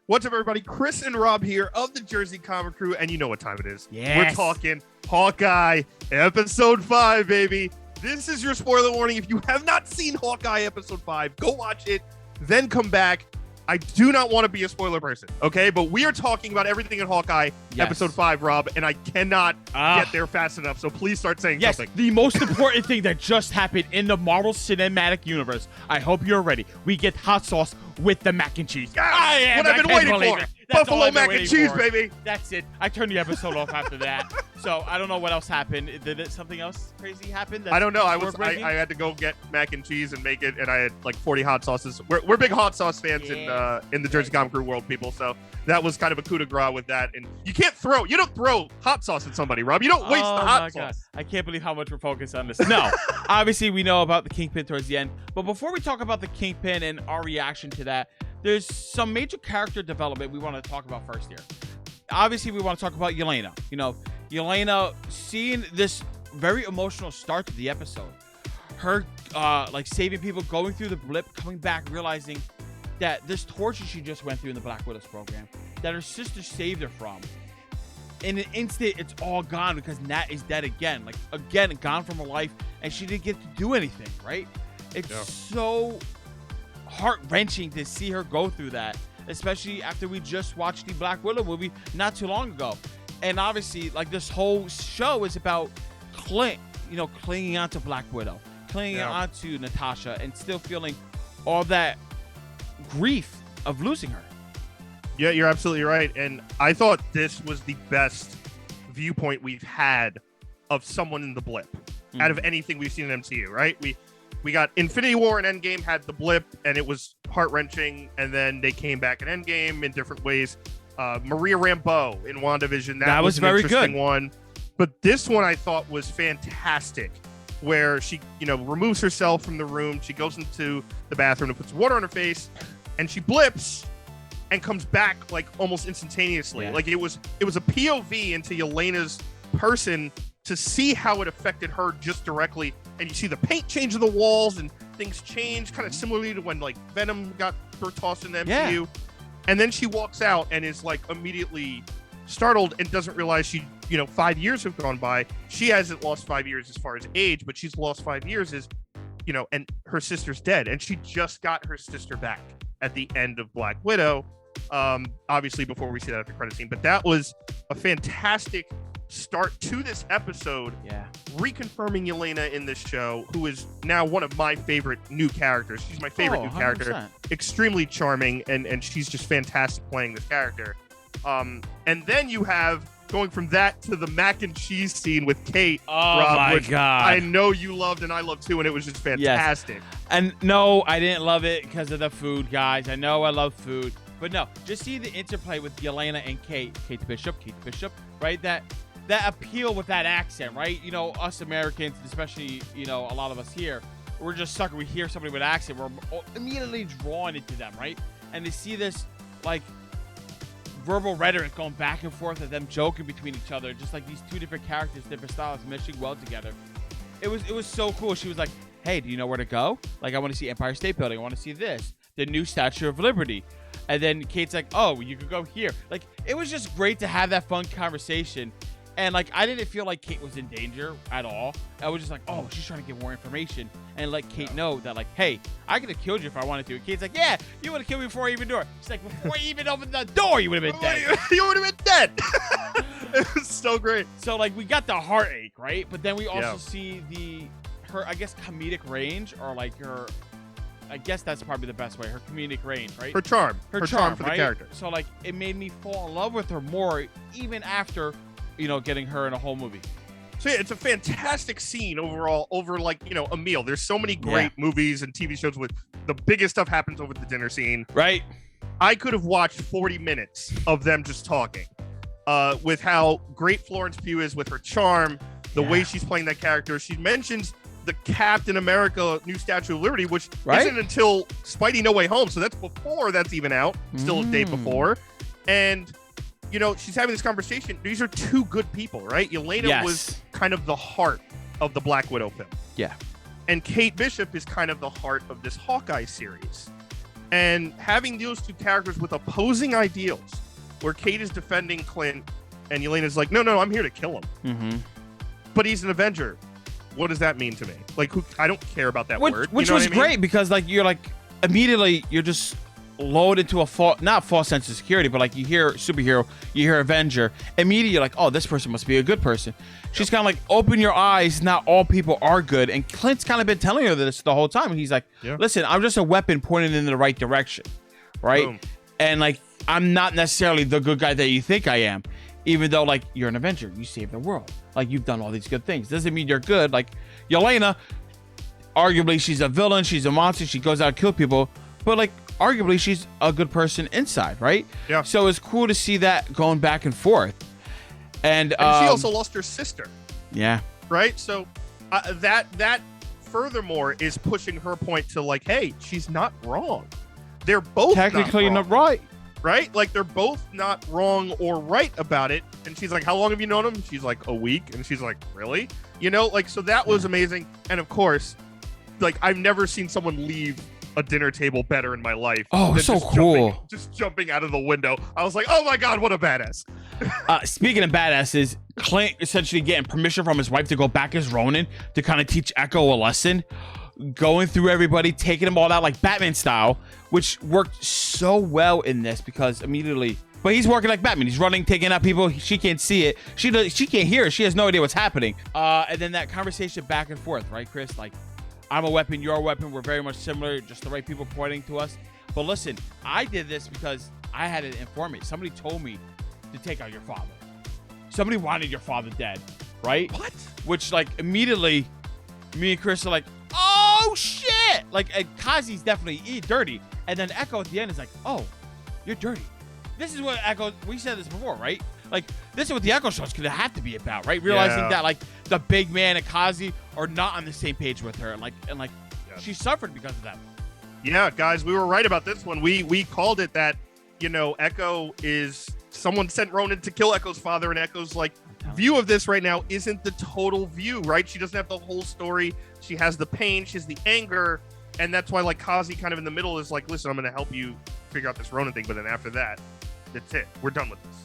What's up, everybody? Chris and Rob here of the Jersey Comic Crew, and you know what time it is. Yes. We're talking Hawkeye episode 5, baby. This is your spoiler warning. If you have not seen Hawkeye episode 5, go watch it, then come back. I do not want to be a spoiler person, okay? But we are talking about everything in Hawkeye episode 5, Rob, and I cannot get there fast enough, so please start saying something. The most important thing that just happened in the Marvel Cinematic Universe. I hope you're ready. We get hot sauce with the mac and cheese. Yes, what I've been waiting for. Buffalo mac and cheese, baby. That's it. I turned the episode off after that. So I don't know what else happened. Did something else crazy happen? I don't know. I had to go get mac and cheese and make it, and I had like 40 hot sauces. We're big hot sauce fans in the Jersey Comic Crew world, people. So that was kind of a coup de grace with that. And you don't throw hot sauce at somebody, Rob. You don't waste the hot sauce. I can't believe how much we're focused on this. No, obviously we know about the Kingpin towards the end, but before we talk about the Kingpin and our reaction to that, there's some major character development we want to talk about first here. Obviously, we want to talk about Yelena. You know, Yelena seeing this very emotional start to the episode. Her, like, saving people, going through the blip, coming back, realizing that this torture she just went through in the Black Widow's program, that her sister saved her from, in an instant, it's all gone because Nat is dead again. Like, again, gone from her life, and she didn't get to do anything, right? It's so heart-wrenching to see her go through that, especially after we just watched the Black Widow movie not too long ago. And obviously, like, this whole show is about clinging on to Black Widow, clinging on to Natasha, and still feeling all that grief of losing her. Yeah, you're absolutely right. And I thought this was the best viewpoint we've had of someone in the blip out of anything we've seen in MCU, right? We got Infinity War and Endgame had the blip, and it was heart-wrenching, and then they came back in Endgame in different ways. Maria Rambeau in WandaVision, that was an very interesting good one. But this one I thought was fantastic, where she, removes herself from the room. She goes into the bathroom and puts water on her face, and she blips and comes back like almost instantaneously. Yeah. Like it was a POV into Yelena's person to see how it affected her just directly. And you see the paint change on the walls and things change, kind of similarly to when like Venom got tossed in the MCU. Yeah. And then she walks out and is like immediately startled and doesn't realize 5 years have gone by. She hasn't lost 5 years as far as age, but she's lost 5 years and her sister's dead. And she just got her sister back at the end of Black Widow. Obviously before we see that at the credit scene, but that was a fantastic start to this episode. Reconfirming Yelena in this show, who is now one of my favorite new characters. She's my favorite new character. 100%. Extremely charming, and she's just fantastic playing this character. And then you have going from that to the mac and cheese scene with Kate. Rob, my God. I know you loved and I loved too, and it was just fantastic. Yes. And no, I didn't love it because of the food, guys. I know I love food, but no, just see the interplay with Yelena and Kate Bishop, right? That appeal with that accent, right? Us Americans, especially, a lot of us here, we're just stuck. We hear somebody with an accent, we're immediately drawn into them, right? And to see this, like, verbal rhetoric going back and forth of them joking between each other, just like these two different characters, different styles, meshing well together. It was so cool. She was like, hey, do you know where to go? Like, I want to see Empire State Building. I want to see this, the new Statue of Liberty. And then Kate's like, oh, you could go here. Like, it was just great to have that fun conversation. And, like, I didn't feel like Kate was in danger at all. I was just like, oh, she's trying to get more information. And let Kate know that, like, hey, I could have killed you if I wanted to. And Kate's like, yeah, you would have killed me before I even door. She's like, before you even opened the door, you would have been dead. You would have been dead. It was so great. So, like, we got the heartache, right? But then we also see her, I guess, comedic range, or, like, her, I guess that's probably the best way, her comedic range, right? Her charm. Her charm for right? the character. So, like, it made me fall in love with her more, even after getting her in a whole movie. So yeah, it's a fantastic scene overall over a meal. There's so many great movies and TV shows with the biggest stuff happens over the dinner scene. Right. I could have watched 40 minutes of them just talking with how great Florence Pugh is with her charm, the way she's playing that character. She mentions the Captain America new Statue of Liberty, which isn't until Spidey No Way Home. So that's before that's even out. Still a day before. And she's having this conversation. These are two good people, right? Yelena was kind of the heart of the Black Widow film. Yeah. And Kate Bishop is kind of the heart of this Hawkeye series. And having those two characters with opposing ideals, where Kate is defending Clint and Yelena's like, no, I'm here to kill him. Mm-hmm. But he's an Avenger. What does that mean to me? Like, I don't care about that word. Which you know was what I mean? great because, like, you're like, immediately you're just load into a not false sense of security, but like you hear superhero, you hear Avenger, immediately you're like, oh, this person must be a good person. She's kind of like, open your eyes, not all people are good. And Clint's kind of been telling her this the whole time. He's like, listen, I'm just a weapon pointed in the right direction, right? Boom. And like, I'm not necessarily the good guy that you think I am, even though like you're an Avenger, you saved the world, like you've done all these good things. Doesn't mean you're good. Like Yelena, arguably she's a villain, she's a monster, she goes out and kill people, but like arguably she's a good person inside, right? Yeah. So it's cool to see that going back and forth. And she also lost her sister. Yeah. Right. So that furthermore is pushing her point to like, hey, she's not wrong. They're both technically not right. Right? Like they're both not wrong or right about it. And she's like, how long have you known him? She's like, a week. And she's like, really? You know, like, so that was amazing. And of course, like, I've never seen someone leave a dinner table better in my life. Oh, so cool. Just jumping out of the window. I was like, oh my God, what a badass. Speaking of badasses, Clint essentially getting permission from his wife to go back as Ronin to kind of teach Echo a lesson. Going through everybody, taking them all out like Batman style, which worked so well in this because immediately, but he's working like Batman. He's running, taking out people. She can't see it. She can't hear it. She has no idea what's happening. And then that conversation back and forth, right, Chris? Like, I'm a weapon, you're a weapon. We're very much similar, just the right people pointing to us. But listen, I did this because I had an informant. Somebody told me to take out your father. Somebody wanted your father dead, right? What? Which, like, immediately, me and Chris are like, oh, shit! Like, Kazi's definitely dirty. And then Echo at the end is like, oh, you're dirty. This is what Echo, we said this before, right? Like, this is what the Echo show is going to have to be about, right? Realizing that, like, the big man and Kazi are not on the same page with her. And she suffered because of that. Yeah, guys, we were right about this one. We called it that, you know, Echo is, someone sent Ronin to kill Echo's father, and Echo's, like, view of this right now isn't the total view, right? She doesn't have the whole story. She has the pain, she has the anger, and that's why, like, Kazi kind of in the middle is like, listen, I'm going to help you figure out this Ronin thing, but then after that, that's it. We're done with this.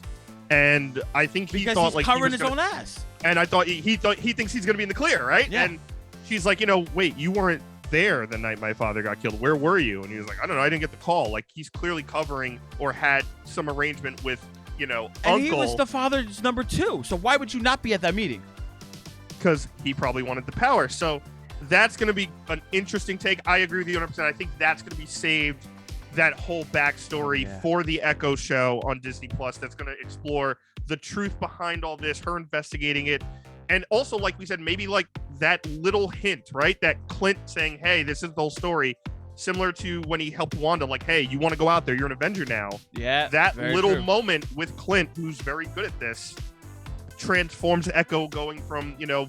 And I think he because thought he's like covering his own ass. And I thought he thinks he's gonna be in the clear, right? Yeah. And she's like, you know, wait, you weren't there the night my father got killed. Where were you? And he was like, I don't know, I didn't get the call. Like, he's clearly covering or had some arrangement with, you know, and uncle. he was the father's number 2. So why would you not be at that meeting? Because he probably wanted the power. So that's gonna be an interesting take. I agree with you 100%. I think that's gonna be saved. That whole backstory for the Echo show on Disney Plus that's going to explore the truth behind all this, her investigating it. And also, like we said, maybe like that little hint, right? That Clint saying, hey, this is the whole story. Similar to when he helped Wanda, like, hey, you want to go out there? You're an Avenger now. Yeah. That little moment with Clint, who's very good at this, transforms Echo going from, you know,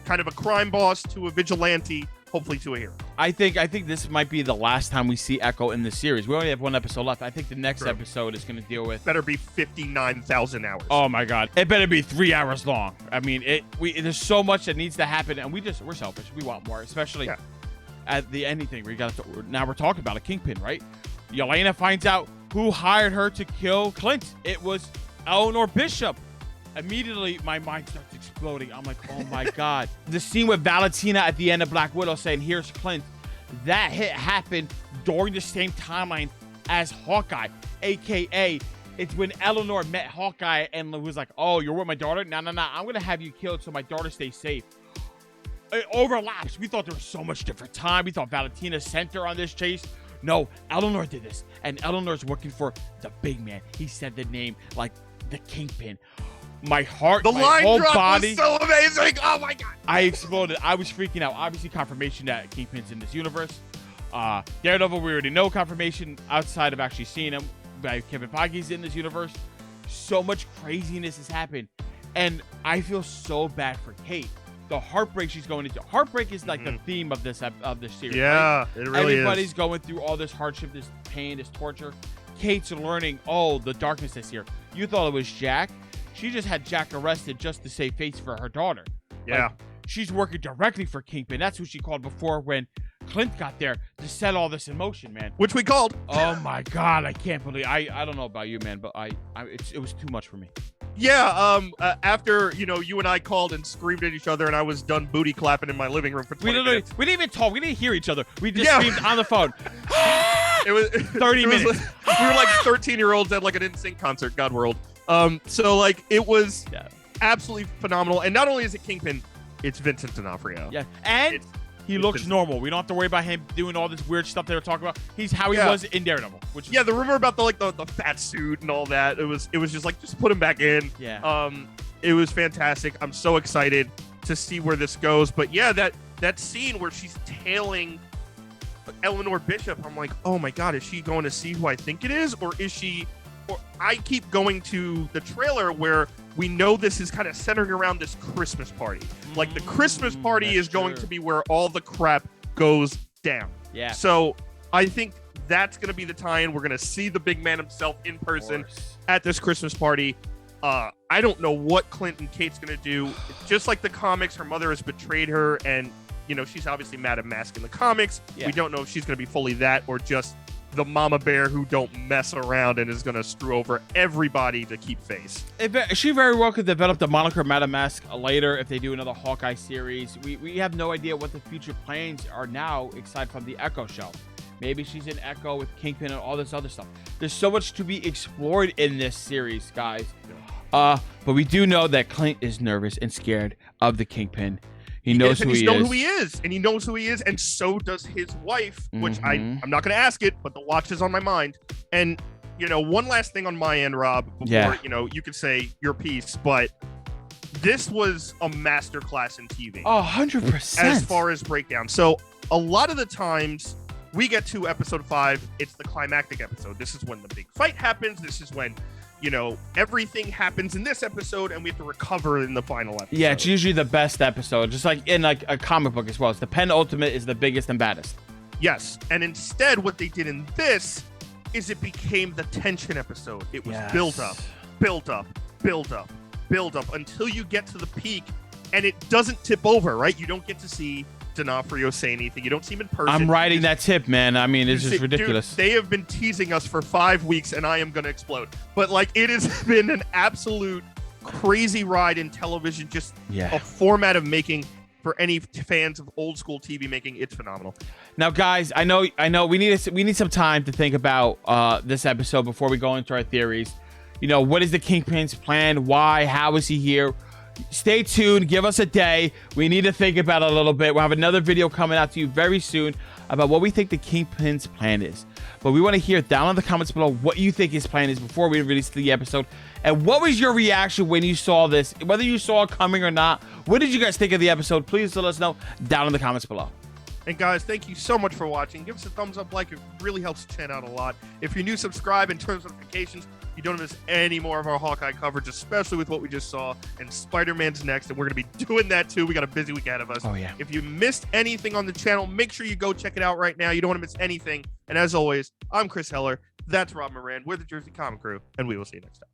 kind of a crime boss to a vigilante, hopefully to a hero. I think this might be the last time we see Echo in the series. We only have one episode left. I think the next episode is going to deal with... Better be 59,000 hours. Oh, my God. It better be 3 hours long. I mean, there's so much that needs to happen, and we're selfish. We want more, especially at the ending thing. Now we're talking about a Kingpin, right? Yelena finds out who hired her to kill Clint. It was Eleanor Bishop. Immediately, my mind starts exploding. I'm like, oh my God. The scene with Valentina at the end of Black Widow saying, here's Clint. That hit happened during the same timeline as Hawkeye, a.k.a. it's when Eleanor met Hawkeye and was like, oh, you're with my daughter? No. I'm going to have you killed so my daughter stays safe. It overlaps. We thought there was so much different time. We thought Valentina sent her on this chase. No, Eleanor did this. And Eleanor's working for the big man. He said the name like the Kingpin. My heart, the my line whole drop body. Was so amazing. Oh my God. I exploded. I was freaking out. Obviously, confirmation that Kingpin's in this universe. Daredevil, we already know confirmation outside of actually seeing him. Kevin Feige's in this universe. So much craziness has happened. And I feel so bad for Kate. The heartbreak she's going into. Heartbreak is like the theme of this series. Yeah, right? It really Everybody's going through all this hardship, this pain, this torture. Kate's learning, oh, the darkness is here. You thought it was Jack. She just had Jack arrested just to save face for her daughter. Yeah. Like, she's working directly for Kingpin. That's who she called before when Clint got there to set all this in motion, man. Which we called. Oh my God, I can't believe. I don't know about you, man, but it was too much for me. Yeah, after, you and I called and screamed at each other and I was done booty clapping in my living room for 20 minutes. We didn't even talk. We didn't hear each other. We just screamed on the phone. It was 30 minutes. We were like 13-year-olds at like an NSYNC concert, God World. So like it was absolutely phenomenal. And not only is it Kingpin, it's Vincent D'Onofrio. Yeah, and he looks normal. We don't have to worry about him doing all this weird stuff they were talking about. He's how he was in Daredevil. Which is the rumor about the fat suit and all that. It was just like, just put him back in. Yeah. It was fantastic. I'm so excited to see where this goes. But yeah, that scene where she's tailing Eleanor Bishop, I'm like, oh my God, is she going to see who I think it is, or is she? Or I keep going to the trailer where we know this is kind of centering around this Christmas party. Like the Christmas party is going to be where all the crap goes down. Yeah. So I think that's going to be the tie-in. We're going to see the big man himself in person at this Christmas party. I don't know what Clint and Kate's going to do. Just like the comics, her mother has betrayed her, and she's obviously Madam Mask in the comics. Yeah. We don't know if she's going to be fully that or just the mama bear who don't mess around and is going to screw over everybody to keep face. She very well could develop the moniker Madam Mask later if they do another Hawkeye series. We have no idea what the future plans are now, aside from the Echo show. Maybe she's in Echo with Kingpin and all this other stuff. There's so much to be explored in this series, guys. But we do know that Clint is nervous and scared of the Kingpin. He knows who he is. And he knows who he is, and so does his wife, which I'm not going to ask it, but the watch is on my mind. And, one last thing on my end, Rob, before, you could say your piece, but this was a masterclass in TV. 100%. As far as breakdown. So a lot of the times we get to episode 5, it's the climactic episode. This is when the big fight happens. This is when everything happens in this episode and we have to recover in the final episode. Yeah, it's usually the best episode, just like in like a comic book as well. It's the penultimate is the biggest and baddest. Yes, and instead what they did in this is it became the tension episode. It was built up until you get to the peak, and it doesn't tip over, right? You don't get to see D'Onofrio say anything. You don't see him in person. I'm riding that tip, man. I mean, it's just ridiculous. Dude, they have been teasing us for 5 weeks, and I am going to explode. But, it has been an absolute crazy ride in television. Just a format of making, for any fans of old school TV making, it's phenomenal. Now, guys, I know we need some time to think about this episode before we go into our theories. What is the Kingpin's plan? Why? How is he here? Stay tuned. Give us a day. We need to think about it a little bit. We'll have another video coming out to you very soon about what we think the Kingpin's plan is. But we want to hear down in the comments below what you think his plan is before we release the episode. And what was your reaction when you saw this? Whether you saw it coming or not, what did you guys think of the episode? Please let us know down in the comments below. And guys, thank you so much for watching. Give us a thumbs up, it really helps the channel out a lot. If you're new, subscribe and turn on notifications. You don't miss any more of our Hawkeye coverage, especially with what we just saw. And Spider-Man's next, and we're going to be doing that too. We got a busy week ahead of us. Oh, yeah. If you missed anything on the channel, make sure you go check it out right now. You don't want to miss anything. And as always, I'm Chris Heller. That's Rob Moran. We're the Jersey Comic Crew, and we will see you next time.